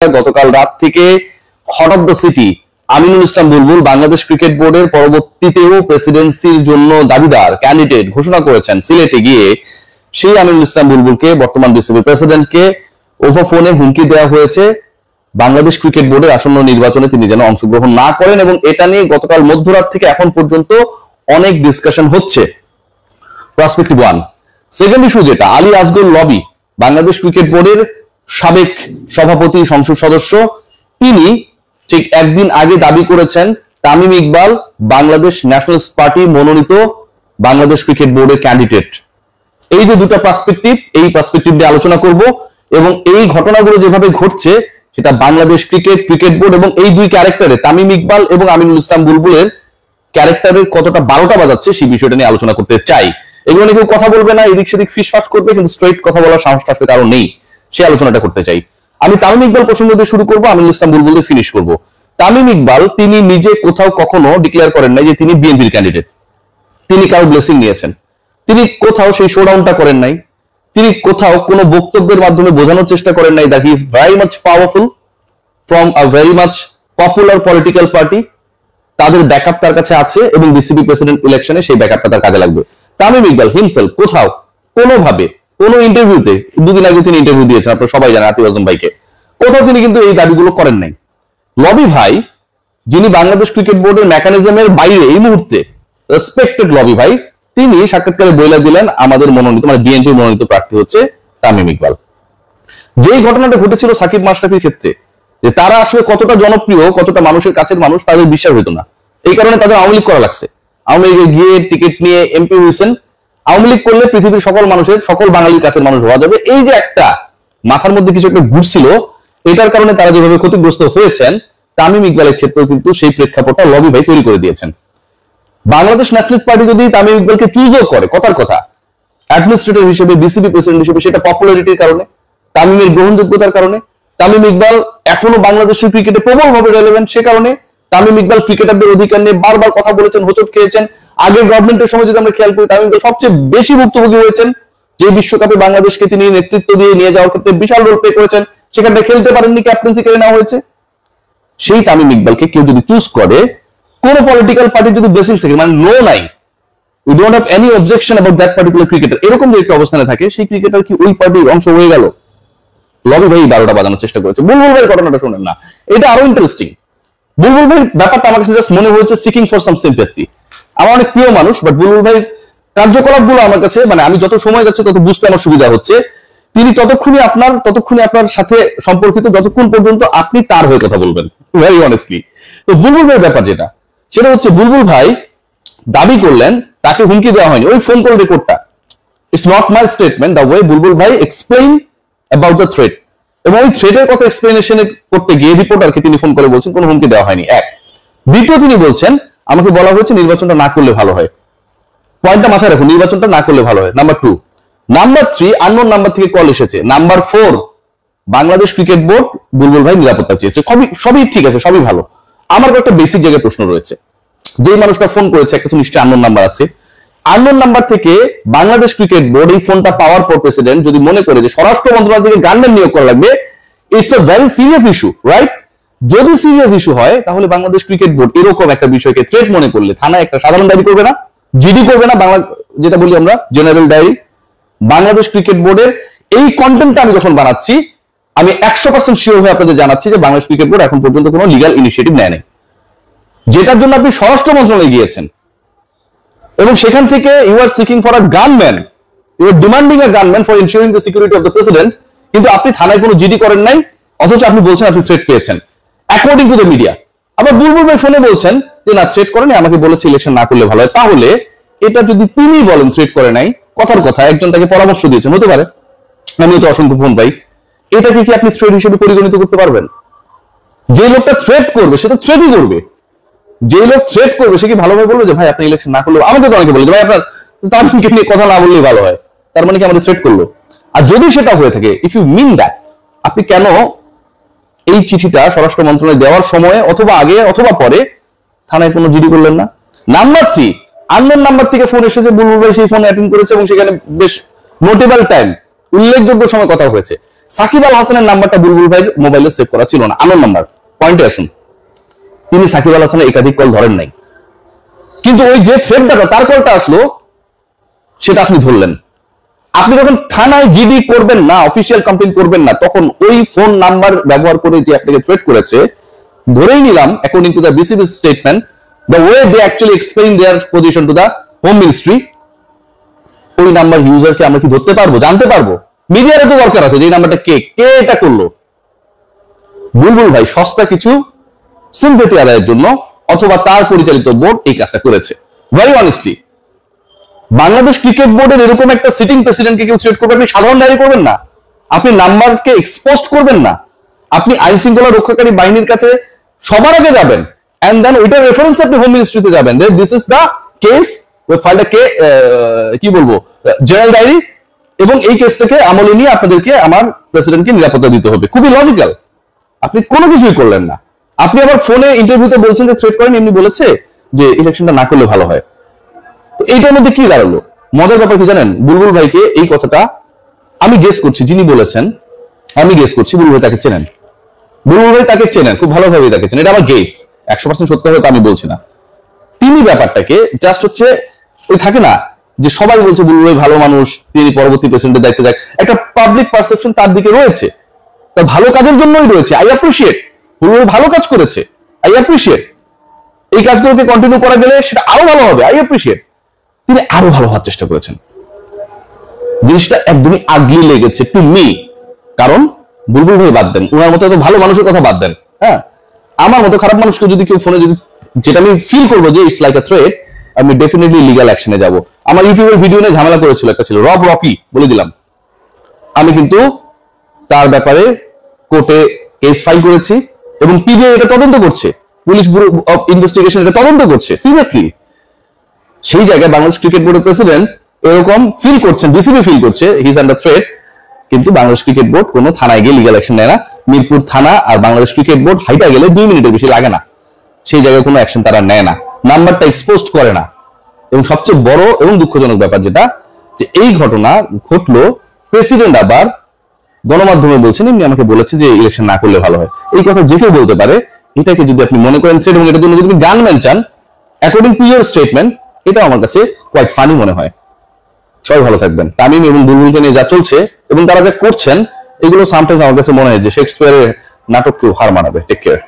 গতকাল রাত থেকে hot of the city Aminul Islam Bulbul Bangladesh cricket বোর্ডের পরবর্তীতেও প্রেসিডেন্সির জন্য দাবিদার ক্যান্ডিডেট ঘোষণা করেছেন। সিলেটে গিয়ে সেই আমিনুল ইসলাম বুলবুলকে, বর্তমান বিসিবি প্রেসিডেন্টকে ওভার ফোনে হুমকি দেওয়া হয়েছে বাংলাদেশ ক্রিকেট বোর্ডের আসন্ন নির্বাচনে তিনি যেন অংশগ্রহণ না করেন, এবং এটা নিয়ে গতকাল মধ্যরাত থেকে এখন পর্যন্ত অনেক ডিসকাশন হচ্ছে। Perspective one. সেকেন্ড ইস্যু যেটা, আলী আসগর লবি, বাংলাদেশ ক্রিকেট বোর্ডের সাবেক সভাপতি, সংসদ সদস্য, তিনি ঠিক একদিন আগে দাবি করেছেন তামিম ইকবাল বাংলাদেশ ন্যাশনালিস্ট পার্টি মনোনীত বাংলাদেশ ক্রিকেট বোর্ডের ক্যান্ডিডেট। এই যে দুটো পার্সপেক্টিভ, এই পার্সপেক্টিভ নিয়ে আলোচনা করব, এবং এই ঘটনাগুলো যেভাবে ঘটছে সেটা বাংলাদেশ ক্রিকেট বোর্ড এবং এই দুই ক্যারেক্টারে তামিম ইকবাল এবং আমিনুল ইসলাম বুলবুলের ক্যারেক্টারের কতটা 12টা বাজাচ্ছে সেই বিষয়টা নিয়ে আলোচনা করতে চাই। এগুলো নিয়ে কেউ কথা বলবে না, এদিক সেদিক ফিসফাস করবে, কিন্তু স্ট্রেট কথা বলার সাহসটা আসলে কারণ নেই, সে আলোচনাটা করতে চাই। আমি তামিম ইকবাল প্রসঙ্গ দিয়ে শুরু করবো, আমিনুল ইসলাম বুলবুল দিয়ে ফিনিশ করবো। তামিম ইকবাল তিনি নিজে কোথাও কখনো ডিক্লেয়ার করেন নাই যে তিনি বিএনপির ক্যান্ডিডেট, তিনি কারো ব্লেসিং নিয়েছেন, তিনি কোথাও সেই শোডাউনটা করেন নাই, তিনি কোথাও কোনো বক্তব্যের মাধ্যমে বোঝানোর চেষ্টা করেন নাই that he is very much powerful from a very much popular political party, তাদের ব্যাকআপ তার কাছে আছে এবং বিসিবি প্রেসিডেন্ট ইলেকশনে সেই ব্যাকআপটা তার কাজে লাগবে। তামিম ইকবাল হিমসেলফ কোথাও কোনোভাবে কোনো ইন্টারভিউতে, দুদিন আগে তিনি ইন্টারভিউ দিয়েছেন, আপনারা সবাই জানেন, আতিফ আজম ভাইকে, কোথাও তিনি কিন্তু এই দাবিগুলো করেন নাই। লবি ভাই, যিনি বাংলাদেশ ক্রিকেট বোর্ডের মেকানিজমের বাইরে এই মুহূর্তে রেসপেক্টেড লবি ভাই, তিনি সাক্ষাৎকারে বলে দিলেন আমাদের মনোনীত, মানে বিএনপি মনোনীত প্রার্থী হচ্ছে তামিম ইকবাল। যেই ঘটনাটা ঘটেছিল সাকিব মাশরাফির ক্ষেত্রে, যে তারা আসলে কতটা জনপ্রিয়, কতটা মানুষের কাছের মানুষ, তাদের বিশ্বাস হইতো না, এই কারণে তাদের আওয়ামী লীগ করা লাগছে। আওয়ামী লীগে গিয়ে টিকিট নিয়ে এমপি হয়েছেন। আওয়ামী লীগ করলে পৃথিবীর সকল মানুষের, সকল বাঙালির কাছের মানুষ হওয়া যাবে, এই যে একটা মাথার মধ্যে কিছু একটা ঘুরছিল, এটার কারণে তারা যেভাবে ক্ষতিগ্রস্ত হয়েছেন, তামিম ইকবালের ক্ষেত্রেও কিন্তু সেই প্রেক্ষাপটটা লবি ভাই তৈরি করে দিয়েছেন। বাংলাদেশ ন্যাশনালিস্ট পার্টি যদি তামিম ইকবালকে চুজও করে, কথার কথা, অ্যাডমিনিস্ট্রেটর হিসেবে, বিসিবি প্রেসিডেন্ট হিসেবে, সেটা পপুলারিটির কারণে, তামিমের গ্রহণযোগ্যতার কারণে। তামিম ইকবাল এখনো বাংলাদেশের ক্রিকেটে প্রবলভাবে রেলেভেন্ট, সে কারণে তামিম ইকবাল ক্রিকেটারদের অধিকার নিয়ে বারবার কথা বলেছেন, হোঁচট খেয়েছেন। আগের গভর্নমেন্টের সময় যদি আমরা খেয়াল করি, তামিম ইকবাল সবচেয়ে বেশি ভুক্তভোগী হয়েছেন, যে বিশ্বকাপে বাংলাদেশকে তিনি নেতৃত্ব দিয়ে নিয়ে যাওয়ার ক্ষেত্রে বিশাল রোল প্লে করেছেন, সেখানে খেলতে পারেননি, ক্যাপ্টেন্সি কেড়ে নেওয়া হয়েছে। সেই তামিম ইকবালকে কেউ যদি চুজ করে, কোন পলিটিক্যাল পার্টির যদি বেসিক থাকে, মানে নো নাই, we don't have any objection about that particular cricketer, এরকম যে একটা অবস্থানে থাকে, সেই ক্রিকেটার কি ওই পার্টির অংশ হয়ে গেল? লবি ভাই 12টা বাজানোর চেষ্টা করেছে। বুলবুল ভাইয়ের ঘটনাটা শুনেন না, এটা আরো ইন্টারেস্টিং। বুলবুল ভাই ব্যাপারটা আমার কাছে জাস্ট মনে হয়েছে সিকিং ফর সাম সিম্প্যাথি। আমার অনেক প্রিয় মানুষ, বাট বুলবুল ভাই কার্যকলাপগুলো আমার কাছে, মানে আমি যত সময় যাচ্ছে তত বুঝতে আমার সুবিধা হচ্ছে, তিনি ততক্ষণই আপনার সাথে সম্পর্কিত যতক্ষণ পর্যন্ত আপনি তার হয়ে কথা বলবেন, ভেরি অনেস্টলি। তো বুলবুল ভাইয়ের ব্যাপার যেটা, সেটা হচ্ছে বুলবুল ভাই দাবি করলেন তাকে হুমকি দেওয়া হয়নি। ওই ফোন কল রেকর্ডটা, it's not my statement, the way Bulbul ভাই এক্সপ্লেইন অ্যাবাউট দ্য থ্রেট, এবং ওই থ্রেটের কথা এক্সপ্লেনেশন করতে গিয়ে রিপোর্টারকে তিনি ফোন করে বলছেন কোনো হুমকি দেওয়া হয়নি। এক। দ্বিতীয়, তিনি বলছেন আমাকে বলা হয়েছে নির্বাচনটা না করলে ভালো হয়। পয়েন্টটা মাথায় রাখুন, নির্বাচনটা না করলে ভালো হয়, নাম্বার 2। নাম্বার 3, আননোন নাম্বার থেকে কল এসেছে। নাম্বার 4, বাংলাদেশ ক্রিকেট বোর্ড বুলবুল ভাই নিরাপত্তা চেয়েছে। সবই ঠিক আছে, সবই ভালো। আমার একটা বেসিক জায়গায় প্রশ্ন রয়েছে, যেই মানুষটা ফোন করেছে একটা তো নিশ্চয়ই আননোন নাম্বার আছে। আননোন নাম্বার থেকে বাংলাদেশ ক্রিকেট বোর্ড এই ফোনটা পাওয়ার পর প্রেসিডেন্ট যদি মনে করে যে স্বরাষ্ট্র মন্ত্রণালয় থেকে গানম্যান নিয়োগ করা লাগবে, it's a very serious issue, right? যদি সিরিয়াস ইস্যু হয়, তাহলে বাংলাদেশ ক্রিকেট বোর্ড এরকম একটা বিষয়কে থ্রেট মনে করলে থানায় একটা সাধারণ দাবি করবে না, জিডি করবে না, বাংলা যেটা বলি আমরা জেনারেল ডায়েরি। বাংলাদেশ ক্রিকেট বোর্ডের এই কন্টেন্টটা আমি যখন বানাচ্ছি, আমি 100% শিওর হয়ে আপনাদের জানাচ্ছি যে বাংলাদেশ ক্রিকেট বোর্ড এখন পর্যন্ত কোনো লিগ্যাল ইনিশিয়েটিভ নেয় নাই, যেটার জন্য আপনি স্বরাষ্ট্র মন্ত্রণালয়ে গিয়েছেন, এবং সেখান থেকে you are seeking for a gunman, you are demanding a gunman for insuring the security of the president, কিন্তু আপনি থানায় কোনো জিডি করেন নাই, অথচ আপনি বলছেন আপনি থ্রেট পেয়েছেন অ্যাকর্ডিং টু দ্য মিডিয়া। আবার বুলবুল ভাই ফোনে বলছেন যে না, থ্রেট করেনি, আমাকে বলেছে ইলেকশন না করলে ভালো হয়। তাহলে এটা যদি তিনি বলেন থ্রেট করে নাই, কথার কথা একজন তাকে পরামর্শ দিয়েছেন, হতে পারে, আমিও তো অসংখ্য ফোন পাই, এটাকে কি আপনি থ্রেট হিসেবে পরিগণিত করতে পারবেন? যে লোকটা থ্রেট করবে সে তো থ্রেটই করবে, যে লোক থ্রেট করবে সে কি ভালোভাবে বলবে যে ভাই আপনি ইলেকশন না করলে, আমাকে তো অনেকে বলে যে ভাই আপনার তামিমকে নিয়ে কথা না বললেই ভালো হয়, তার মানে কি আমাদের থ্রেট করলো? আর যদি সেটা হয়ে থাকে, ইফ ইউ মিন দ্যাট, আপনি কেন এই চিঠিটা স্বরাষ্ট্র মন্ত্রণালয়ে দেওয়ার সময় অথবা আগে অথবা পরে থানায় কোনো জিডি করলেন না? নাম্বার 3, আননোন নাম্বার থেকে ফোন এসেছে, বুলবুল ভাই সেই ফোন অ্যাটেন্ড করেছে এবং সেখানে বেশ নোটেবল টাইম, উল্লেখযোগ্য সময় কথা হয়েছে। সাকিব আল হাসানের নাম্বারটা বুলবুল ভাইয়ের মোবাইলে সেভ করা ছিল না, আননোন নাম্বার। পয়েন্টে আসুন, তিনি সাকিব আল হাসানের একাধিক কল ধরেন নাই, কিন্তু ওই যে থ্রেডটা তার কলটা আসলো সেটা আপনি ধরলেন। আপনি যখন থানায় জিডি করবেন না, অফিসিয়াল কমপ্লেইন করবেন না, তখন ওই ফোন নাম্বার ব্যবহার করে যে আপনাকে থ্রেট করেছে, ধরেই নিলাম according to the BCB statement, the way they actually explain their position to the home ministry, ওই নাম্বার ইউজারকে আমরা কি ধরতে পারবো, জানতে পারবো? মিডিয়ার তো দরকার আছে যে এই নাম্বারটা কে এটা করলো। বুলবুল ভাই সস্তা কিছু সিম্পেথি আদায়ের জন্য অথবা তার পরিচালিত বোর্ড এই কাজটা করেছে। ভেরি অনেস্টলি, বাংলাদেশ ক্রিকেট বোর্ডের এরকম একটা সিটিং প্রেসিডেন্টকে কেউ থ্রেট করবেন, আপনি সাধারণ ডায়েরি করবেন না, আপনি নাম্বারকে এক্সপোজ করবেন না, আপনি আইন শৃঙ্খলা রক্ষাকারী বাহিনীর কাছে সবার আগে যাবেন, এন্ড দেন ওইটার রেফারেন্স আপনি হোম মিনিস্ট্রিতে যাবেন, দিস ইজ দ্য কেস, ফাইলটা কে কি বলবো জেনারেল ডায়েরি, এবং এই কেসটাকে আমলে নিয়ে আপনাদেরকে আমার প্রেসিডেন্টকে নিরাপত্তা দিতে হবে। খুবই লজিক্যাল। আপনি কোনো কিছুই করলেন না। আপনি আবার ফোনে ইন্টারভিউতে বলছেন যে থ্রেট করেন, এমনি বলেছে যে ইলেকশনটা না করলে ভালো হয়। তো এইটার মধ্যে কি দাঁড়ালো? মজার ব্যাপার কি জানেন, বুলবুল ভাইকে এই কথাটা আমি গেস করছি, যিনি বলেছেন আমি গেস করছি বুলবুল ভাই তাকে চেনেন, বুলবুল ভাই তাকে চেনেন, খুব ভালোভাবে তাকে চেনেন, এটা আমার গেস, 100% সত্য হবে আমি বলছি না। তিনি ব্যাপারটাকে জাস্ট হচ্ছে ওই থাকে না যে সবাই বলছে বুলবুল ভাই ভালো মানুষ, তিনি পরবর্তী প্রেসিডেন্টের দায়িত্বে যাক, একটা পাবলিক পারসেপশন তার দিকে রয়েছে, তার ভালো কাজের জন্যই রয়েছে। আই অ্যাপ্রিশিয়েট, বুলবুল ভাই ভালো কাজ করেছে, আই অ্যাপ্রিশিয়েট। এই কাজগুলোকে কন্টিনিউ করা গেলে সেটা আরো ভালো হবে, আই অ্যাপ্রিশিয়েট। তিনি আরো ভালো হওয়ার চেষ্টা করেছেন। জিনিসটা একদমই আগলি লেগেছে টু মি, কারণ বুলবুল ভাই বাদ দেন, ওনার মতো এত ভালো মানুষের কথা বাদ দেন, হ্যাঁ, আমার মতো খারাপ মানুষকে যদি কেউ ফোনে যদি, যেটা আমি ফিল করবো যে ইটস লাইক আ থ্রেট, আমি ডেফিনেটলি লিগ্যাল অ্যাকশনে যাব। আমার ইউটিউবের ভিডিও নিয়ে ঝামেলা করেছিল, একটা ছিল রব রকি, বলে দিলাম, আমি কিন্তু তার ব্যাপারে কোর্টে কেস ফাইল করেছি এবং পিবিআই এটা তদন্ত করছে, পুলিশ ব্যুরো অফ ইনভেস্টিগেশন এটা তদন্ত করছে সিরিয়াসলি। সেই জায়গায় বাংলাদেশ ক্রিকেট বোর্ডের প্রেসিডেন্ট এরকম ফিল করছেন, বিসিবি ফিল করছে হি ইজ আন্ডার থ্রেট, কিন্তু বাংলাদেশ ক্রিকেট বোর্ড কোনো থানায় গিয়ে লিগ্যাল অ্যাকশন নেয় না। মিরপুর থানা আর বাংলাদেশ ক্রিকেট বোর্ড হাইটা গেলে 2 মিনিটের বেশি লাগে না, সেই জায়গায় কোনো অ্যাকশন তারা নেয় না, নাম্বারটা এক্সপোজ করে না। এবং সবচেয়ে বড় এবং দুঃখজনক ব্যাপার যেটা, যে এই ঘটনা ঘটলো, প্রেসিডেন্ট আবার গণমাধ্যমে বলছেন এমনি আমাকে বলেছে যে ইলেকশন না করলে ভালো হয়। এই কথা যে কেউ বলতে পারে, এটাকে যদি আপনি মনে করেন থ্রেট এবং এটার জন্য যদি গানম্যান চান অ্যাকর্ডিং টু ইউর স্টেটমেন্ট, এটা আমার কাছে কোয়াইট ফানি মনে হয়। সবাই ভালো থাকবেন। তামিম এবং বুলবুলকে নিয়ে যা চলছে এবং তারা যা করছেন, এগুলো সামটাইমস আমার কাছে মনে হয় যে শেক্সপিয়ারের নাটককেও হার মানাবে। Take care.